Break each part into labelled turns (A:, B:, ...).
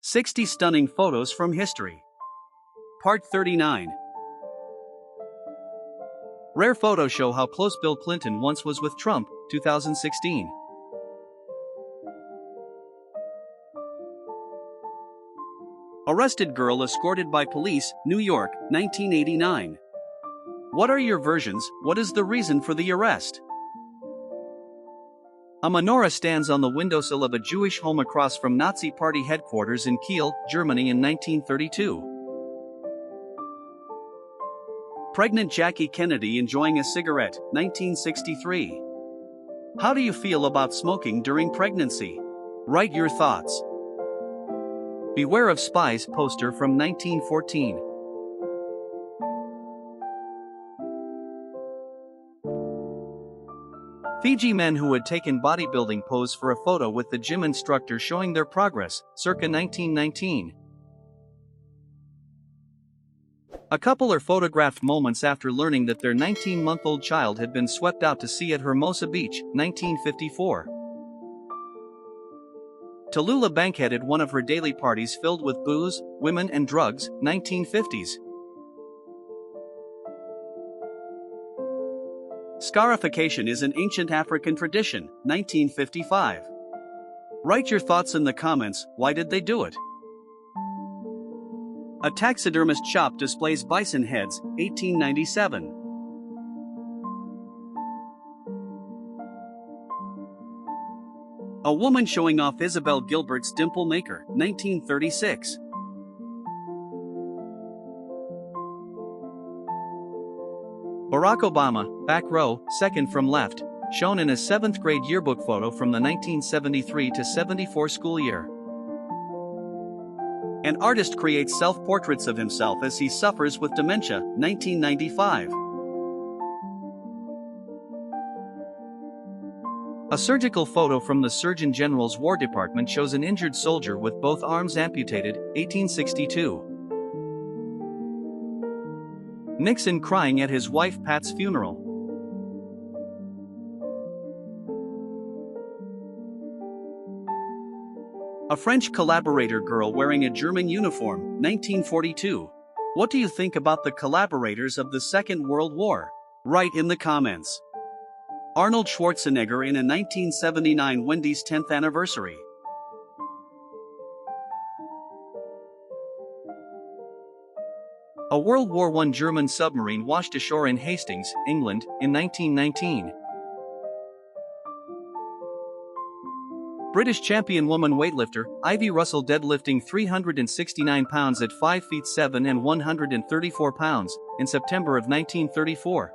A: 60 Stunning Photos from History. Part 39. Rare photos show how close Bill Clinton once was with Trump, 2016. Arrested girl escorted by police, New York, 1989. What are your versions? What is the reason for the arrest? A menorah stands on the windowsill of a Jewish home across from Nazi Party headquarters in Kiel, Germany in 1932. Pregnant Jackie Kennedy enjoying a cigarette, 1963. How do you feel about smoking during pregnancy? Write your thoughts. Beware of Spies poster from 1914. Fiji men who had taken bodybuilding pose for a photo with the gym instructor showing their progress, circa 1919. A couple are photographed moments after learning that their 19-month-old child had been swept out to sea at Hermosa Beach, 1954. Tallulah Bankhead had one of her daily parties filled with booze, women and drugs, 1950s. Scarification is an ancient African tradition, 1955. Write your thoughts in the comments. Why did they do it? A taxidermist shop displays bison heads, 1897. A woman showing off Isabel Gilbert's dimple maker, 1936. Barack Obama, back row, second from left, shown in a 7th grade yearbook photo from the 1973 to 74 school year. An artist creates self-portraits of himself as he suffers with dementia, 1995. A surgical photo from the Surgeon General's War Department shows an injured soldier with both arms amputated, 1862. Nixon crying at his wife Pat's funeral. A French collaborator girl wearing a German uniform, 1942. What do you think about the collaborators of the Second World War? Write in the comments. Arnold Schwarzenegger in a 1979 Wendy's 10th anniversary. A World War I German submarine washed ashore in Hastings, England, in 1919. British champion woman weightlifter, Ivy Russell deadlifting 369 pounds at 5 feet 7 and 134 pounds, in September of 1934.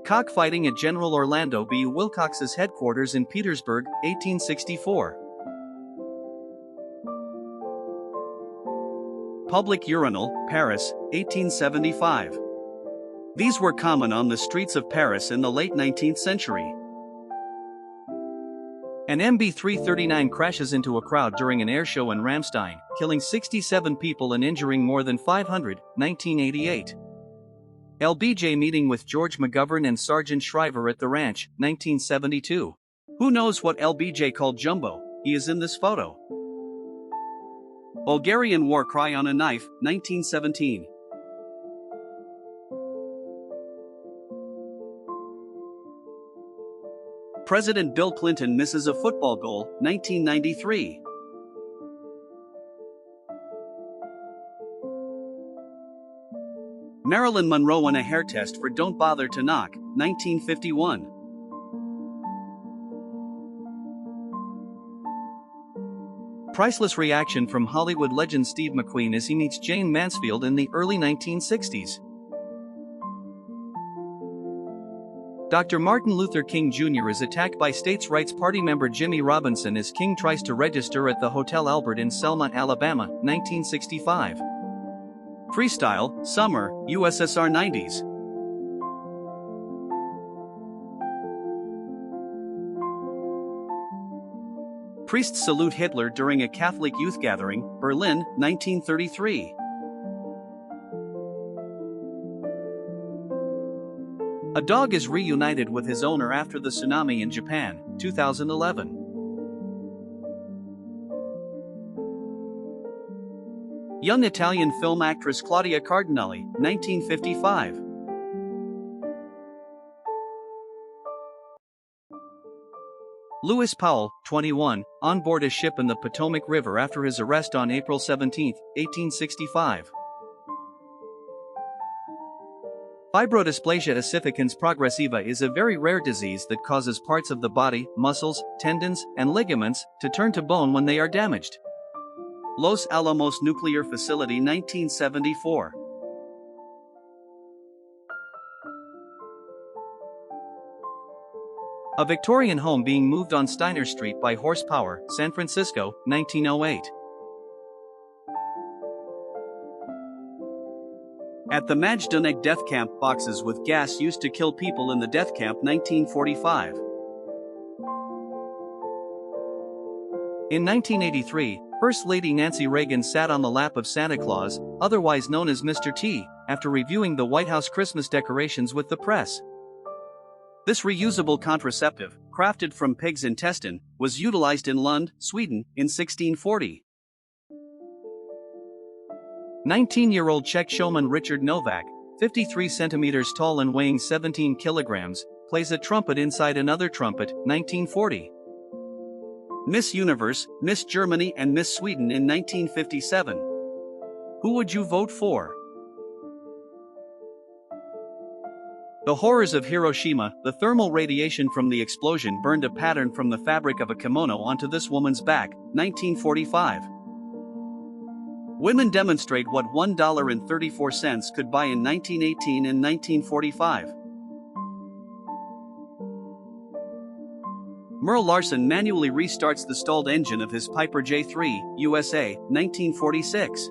A: Cockfighting at General Orlando B. Wilcox's headquarters in Petersburg, 1864. Public urinal, Paris, 1875. These were common on the streets of Paris in the late 19th century. An MB-339 crashes into a crowd during an air show in Ramstein, killing 67 people and injuring more than 500, 1988. LBJ meeting with George McGovern and Sergeant Shriver at the ranch, 1972. Who knows what LBJ called Jumbo? He is in this photo. Bulgarian war cry on a knife, 1917. President Bill Clinton misses a football goal, 1993. Marilyn Monroe on a hair test for Don't Bother to Knock, 1951. Priceless reaction from Hollywood legend Steve McQueen as he meets Jane Mansfield in the early 1960s. Dr. Martin Luther King Jr. is attacked by States' Rights Party member Jimmy Robinson as King tries to register at the Hotel Albert in Selma, Alabama, 1965. Freestyle, Summer, USSR 90s. Priests salute Hitler during a Catholic youth gathering, Berlin, 1933. A dog is reunited with his owner after the tsunami in Japan, 2011. Young Italian film actress Claudia Cardinale, 1955. Lewis Powell, 21, on board a ship in the Potomac River after his arrest on April 17, 1865. Fibrodysplasia ossificans progressiva is a very rare disease that causes parts of the body, muscles, tendons, and ligaments, to turn to bone when they are damaged. Los Alamos Nuclear Facility, 1974. A Victorian home being moved on Steiner Street by horsepower, San Francisco, 1908. At the Majdanek death camp, boxes with gas used to kill people in the death camp, 1945. In 1983, First Lady Nancy Reagan sat on the lap of Santa Claus, otherwise known as Mr. T, after reviewing the White House Christmas decorations with the press. This reusable contraceptive, crafted from pig's intestine, was utilized in Lund, Sweden, in 1640. 19-year-old Czech showman Richard Novak, 53 centimeters tall and weighing 17 kilograms, plays a trumpet inside another trumpet, 1940. Miss Universe, Miss Germany and Miss Sweden in 1957. Who would you vote for? The horrors of Hiroshima. The thermal radiation from the explosion burned a pattern from the fabric of a kimono onto this woman's back, 1945. Women demonstrate what $1.34 could buy in 1918 and 1945. Merle Larson manually restarts the stalled engine of his Piper J3, USA, 1946.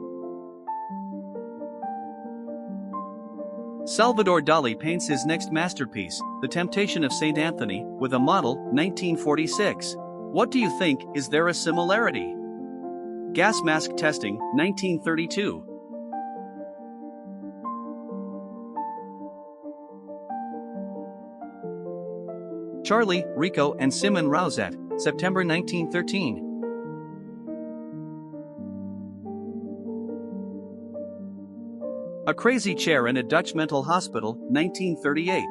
A: Salvador Dali paints his next masterpiece, The Temptation of St. Anthony, with a model, 1946. What do you think? Is there a similarity? Gas mask testing, 1932. Charlie, Rico and Simon Rousette, September 1913. A Crazy Chair in a Dutch Mental Hospital, 1938.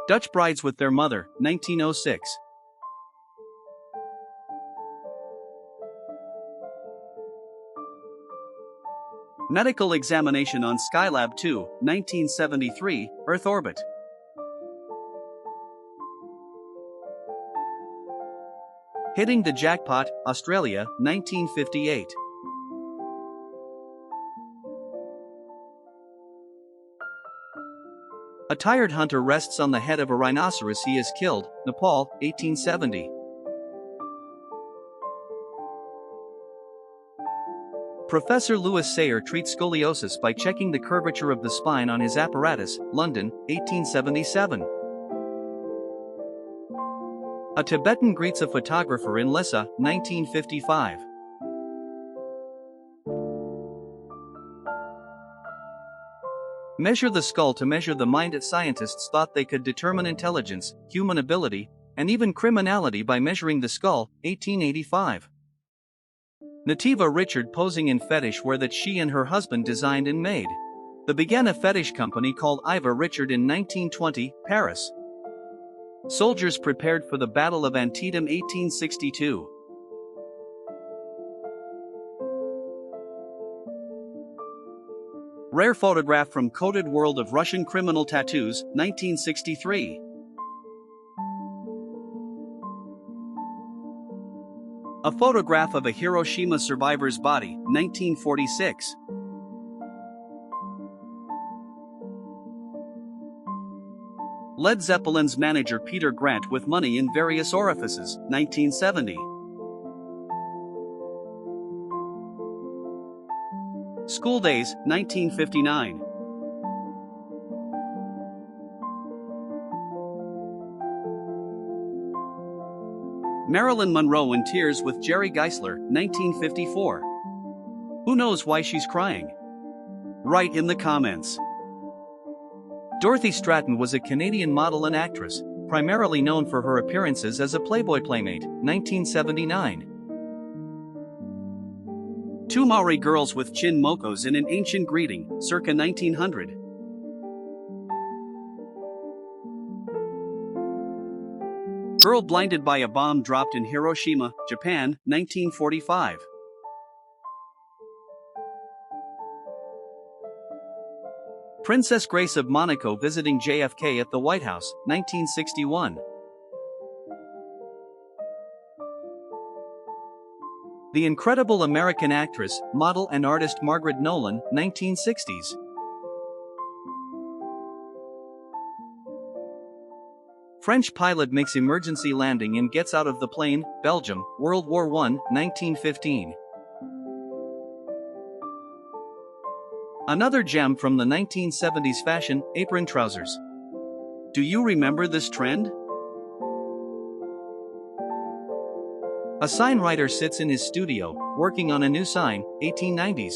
A: Dutch Brides with Their Mother, 1906. Medical Examination on Skylab 2, 1973, Earth Orbit. Hitting the Jackpot, Australia, 1958. A tired hunter rests on the head of a rhinoceros he has killed, Nepal, 1870. Professor Louis Sayre treats scoliosis by checking the curvature of the spine on his apparatus, London, 1877. A Tibetan greets a photographer in Lhasa, 1955. Measure the skull to measure the mind. Scientists thought they could determine intelligence, human ability, and even criminality by measuring the skull, 1885. Nativa Richard posing in fetish wear that she and her husband designed and made. They began a fetish company called Iva Richard in 1920, Paris. Soldiers prepared for the Battle of Antietam, 1862. Rare photograph from coded world of Russian criminal tattoos, 1963. A photograph of a Hiroshima survivor's body, 1946. Led Zeppelin's manager Peter Grant with money in various orifices, 1970. School Days, 1959. Marilyn Monroe in tears with Jerry Geisler, 1954. Who knows why she's crying? Write in the comments. Dorothy Stratton was a Canadian model and actress, primarily known for her appearances as a Playboy playmate, 1979. Two Maori girls with chin mokos in an ancient greeting, circa 1900. Girl blinded by a bomb dropped in Hiroshima, Japan, 1945. Princess Grace of Monaco visiting JFK at the White House, 1961. The incredible American actress, model and artist Margaret Nolan, 1960s. French pilot makes emergency landing and gets out of the plane, Belgium, World War I, 1915. Another gem from the 1970s fashion, apron trousers. Do you remember this trend? A sign writer sits in his studio, working on a new sign, 1890s.